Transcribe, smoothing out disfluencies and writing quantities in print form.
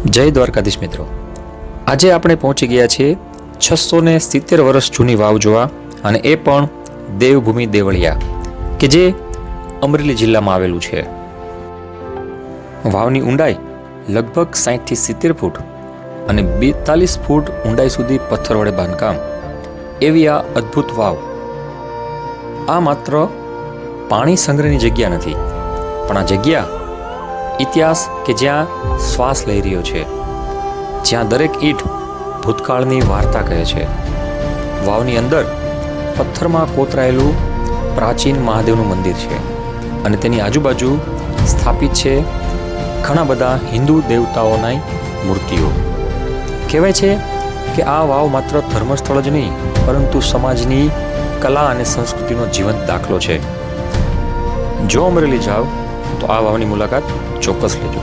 જય દ્વારકાધીશ મિત્રો, આજે આપણે પહોંચી ગયા છીએ 670 વર્ષ જૂની વાવ જોવા, અને એ પણ દેવભૂમિ દેવળિયા કે જે અમરેલી જિલ્લામાં આવેલું છે. વાવની ઊંડાઈ લગભગ 60 થી 70 ફૂટ અને 42 ફૂટ ઊંડાઈ સુધી પથ્થર વડે બાંધકામ એવી આ અદ્ભુત વાવ. આ માત્ર પાણી સંગ્રહની જગ્યા નથી, પણ આ જગ્યા ઇતિહાસ કે જ્યાં શ્વાસ લઈ રહ્યો છે, જ્યાં દરેક ઈંટ ભૂતકાળની વાર્તા કહે છે. વાવની અંદર પથ્થરમાં કોતરાયેલું પ્રાચીન મહાદેવનું મંદિર છે, અને તેની આજુબાજુ સ્થાપિત છે ઘણા બધા હિન્દુ દેવતાઓની મૂર્તિઓ. કહેવાય છે કે આ વાવ માત્ર ધર્મસ્થળ જ નહીં, પરંતુ સમાજની કલા અને સંસ્કૃતિનો જીવંત દાખલો છે. જો અમરેલી જાઓ તો આ વાવની મુલાકાત ચોક્કસ લેજો.